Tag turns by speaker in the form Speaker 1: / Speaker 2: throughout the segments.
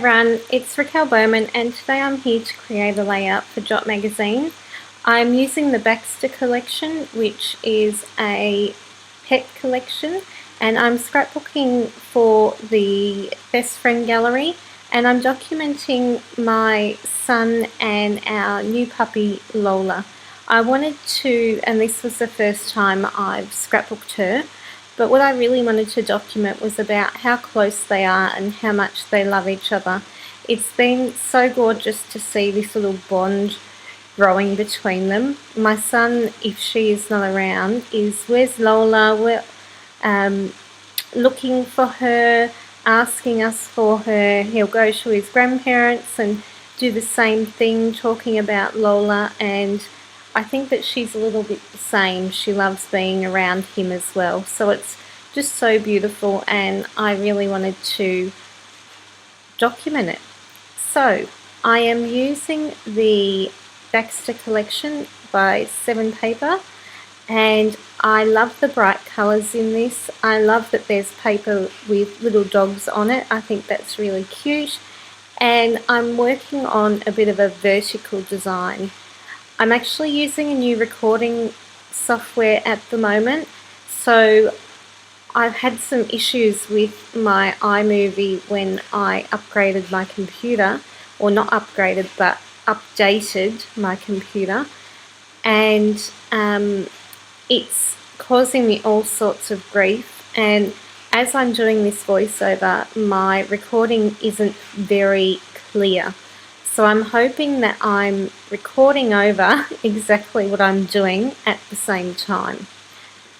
Speaker 1: everyone, it's Raquel Bowman and today I'm here to create a layout for Jot Magazine. I'm using the Baxter collection, which is a pet collection, and I'm scrapbooking for the best friend gallery, and I'm documenting my son and our new puppy Lola. I wanted to, and this was the first time I've scrapbooked her, but what I really wanted to document was about how close they are and how much they love each other. It's been so gorgeous to see this little bond growing between them. My son, if she is not around, is where's Lola? We're looking for her, asking us for her. He'll go to his grandparents and do the same thing, talking about Lola, and I think that she's a little bit the same. She loves being around him as well. So it's just so beautiful and I really wanted to document it. So I am using the Baxter collection by 7 paper, and I love the bright colours in this. I love that there's paper with little dogs on it. I think that's really cute, and I'm working on a bit of a vertical design. I'm actually using a new recording software at the moment, so I've had some issues with my iMovie when I upgraded my computer, or not upgraded but updated my computer, and it's causing me all sorts of grief, and as I'm doing this voiceover my recording isn't very clear. So I'm hoping that I'm recording over exactly what I'm doing at the same time.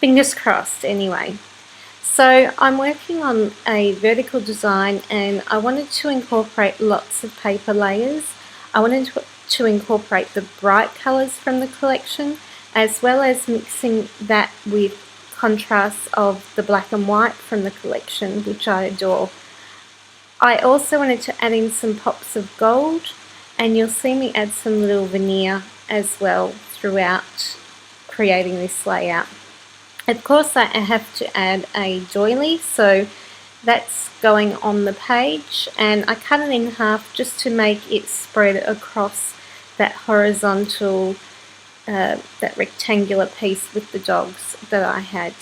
Speaker 1: Fingers crossed anyway. So I'm working on a vertical design and I wanted to incorporate lots of paper layers. I wanted to incorporate the bright colours from the collection, as well as mixing that with contrasts of the black and white from the collection, which I adore. I also wanted to add in some pops of gold, and you'll see me add some little veneer as well throughout creating this layout. Of course I have to add a doily, so that's going on the page, and I cut it in half just to make it spread across that horizontal, that rectangular piece with the dogs that I had.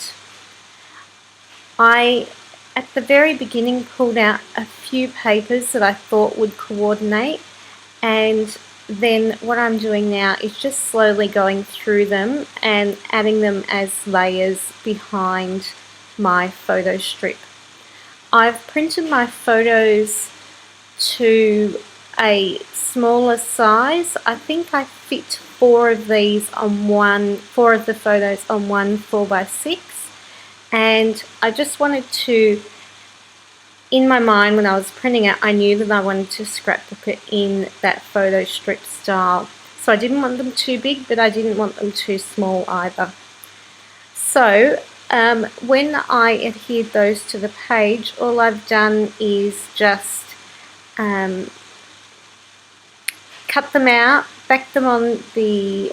Speaker 1: I, at the very beginning, pulled out a few papers that I thought would coordinate, and then what I'm doing now is just slowly going through them and adding them as layers behind my photo strip. I've printed my photos to a smaller size. I think I fit 4 of the photos on one 4x6, and I just wanted to, in my mind when I was printing it, I knew that I wanted to scrapbook it in that photo strip style. So I didn't want them too big, but I didn't want them too small either. So when I adhered those to the page, all I've done is just cut them out, back them on the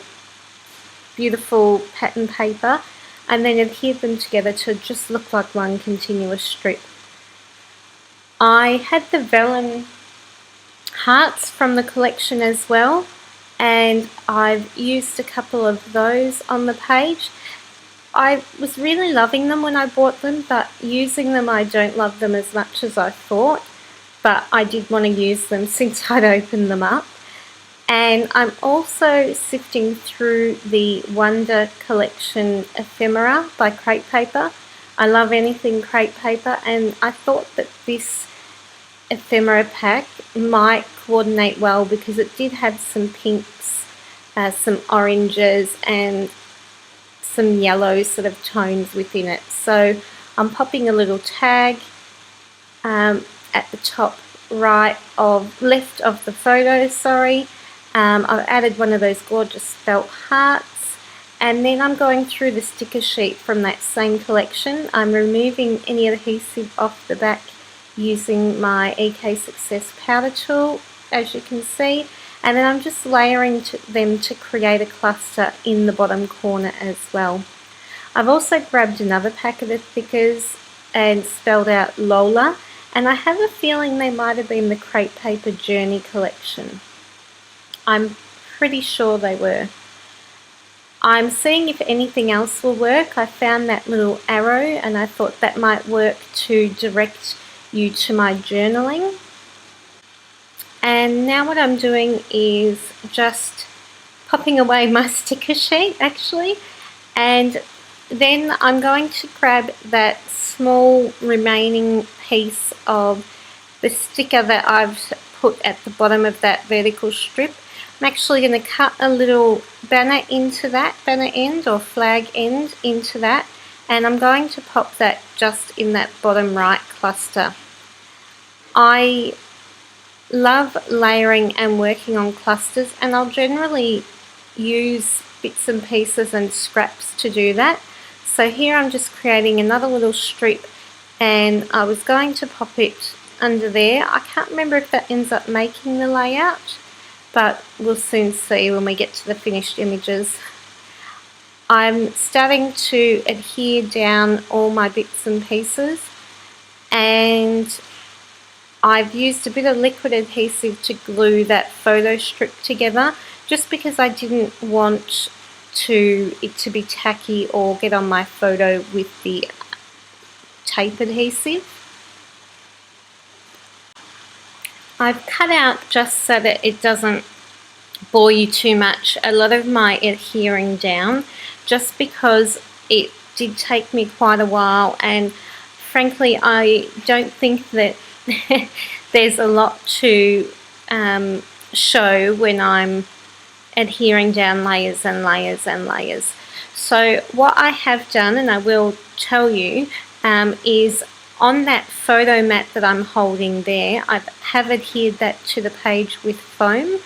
Speaker 1: beautiful pattern paper, and then adhered them together to just look like one continuous strip. I had the vellum hearts from the collection as well, and I've used a couple of those on the page. I was really loving them when I bought them, but using them I don't love them as much as I thought, but I did want to use them since I'd opened them up. And I'm also sifting through the Wonder Collection ephemera by Crepe Paper. I love anything crepe paper, and I thought that this ephemera pack might coordinate well because it did have some pinks, some oranges and some yellow sort of tones within it. So I'm popping a little tag at the top left of the photo, I've added one of those gorgeous felt hearts, and then I'm going through the sticker sheet from that same collection. I'm removing any adhesive off the back using my EK Success powder tool, as you can see, and then I'm just layering them to create a cluster in the bottom corner as well. I've also grabbed another packet of stickers and spelled out Lola, and I have a feeling they might have been the Crepe Paper Journey collection. I'm pretty sure they were. I'm seeing if anything else will work. I found that little arrow and I thought that might work to direct you to my journaling. And now what I'm doing is just popping away my sticker sheet actually, and then I'm going to grab that small remaining piece of the sticker that I've put at the bottom of that vertical strip. I'm actually going to cut a little banner into that, banner end or flag end into that, and I'm going to pop that just in that bottom right cluster. I love layering and working on clusters, and I'll generally use bits and pieces and scraps to do that. So here I'm just creating another little strip, and I was going to pop it under there. I can't remember if that ends up making the layout, but we'll soon see when we get to the finished images. I'm starting to adhere down all my bits and pieces, and I've used a bit of liquid adhesive to glue that photo strip together, just because I didn't want it to be tacky or get on my photo with the tape adhesive. I've cut out, just so that it doesn't bore you too much, a lot of my adhering down, just because it did take me quite a while, and frankly I don't think that there's a lot to show when I'm adhering down layers and layers and layers. So what I have done, and I will tell you, is on that photo mat that I'm holding there, I have adhered that to the page with foam,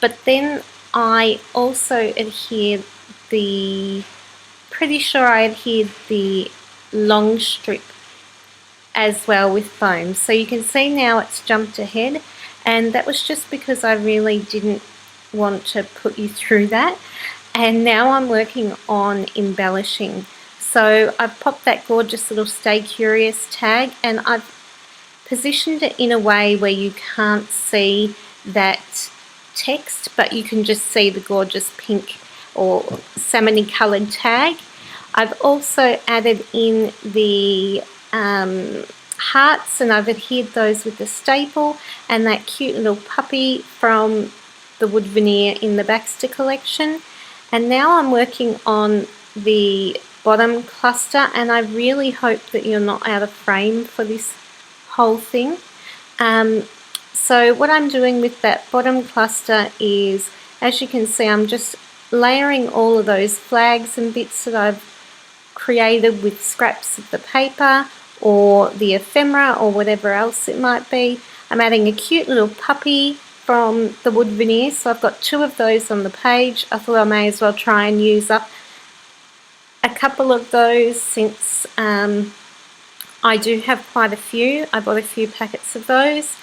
Speaker 1: but then I also adhered pretty sure I adhered the long strip as well with foam. So you can see now it's jumped ahead, and that was just because I really didn't want to put you through that. And now I'm working on embellishing. So I've popped that gorgeous little Stay Curious tag, and I've positioned it in a way where you can't see that text, but you can just see the gorgeous pink or salmony coloured tag. I've also added in the hearts, and I've adhered those with the staple, and that cute little puppy from the wood veneer in the Baxter collection. And now I'm working on the bottom cluster, and I really hope that you're not out of frame for this whole thing. So what I'm doing with that bottom cluster is, as you can see, I'm just layering all of those flags and bits that I've created with scraps of the paper or the ephemera or whatever else it might be. I'm adding a cute little puppy from the wood veneer, so I've got two of those on the page. I thought I may as well try and use up a couple of those, since I do have quite a few. I bought a few packets of those.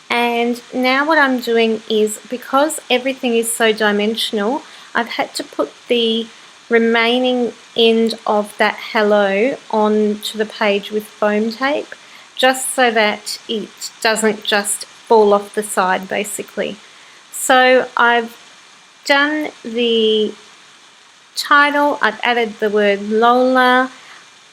Speaker 1: And now what I'm doing is, because everything is so dimensional, I've had to put the remaining end of that hello onto the page with foam tape, just so that it doesn't just fall off the side basically. So I've done the title, I've added the word Lola.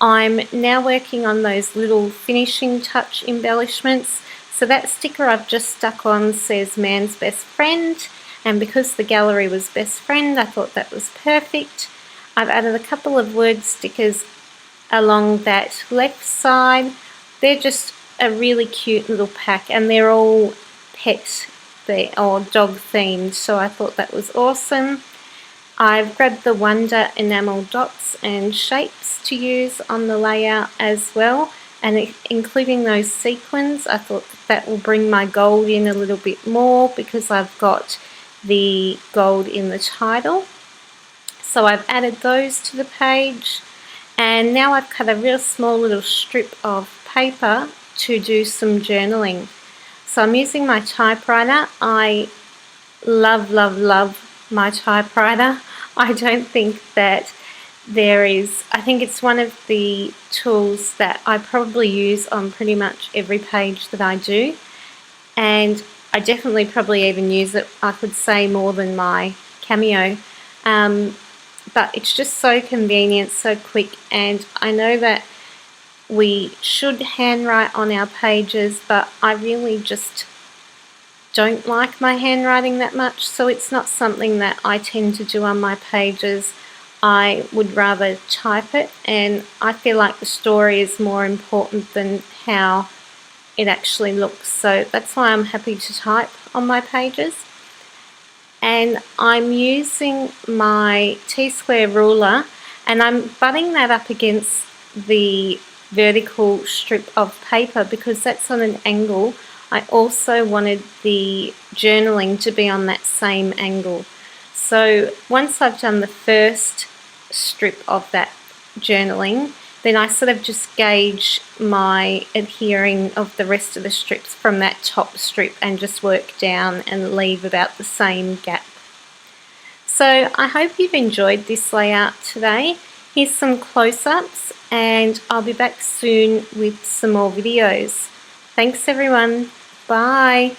Speaker 1: I'm now working on those little finishing touch embellishments. So that sticker I've just stuck on says man's best friend, and because the gallery was best friend, I thought that was perfect. I've added a couple of word stickers along that left side. They're just a really cute little pack, and they're all pet or dog themed, so I thought that was awesome. I've grabbed the Wonder enamel dots and shapes to use on the layout as well, and including those sequins. I thought that will bring my gold in a little bit more, because I've got the gold in the title. So I've added those to the page, and now I've cut a real small little strip of paper to do some journaling. So I'm using my typewriter. I love, love, love my typewriter. I don't think that I think it's one of the tools that I probably use on pretty much every page that I do, and I definitely probably even use it, I could say, more than my Cameo. But it's just so convenient, so quick, and I know that we should handwrite on our pages, but I really just don't like my handwriting that much, so it's not something that I tend to do on my pages. I would rather type it, and I feel like the story is more important than how it actually looks, so that's why I'm happy to type on my pages. And I'm using my T-square ruler, and I'm butting that up against the vertical strip of paper because that's on an angle. I also wanted the journaling to be on that same angle. So once I've done the first strip of that journaling, then I sort of just gauge my adhering of the rest of the strips from that top strip and just work down and leave about the same gap. So I hope you've enjoyed this layout today. Here's some close-ups, and I'll be back soon with some more videos. Thanks everyone. Bye.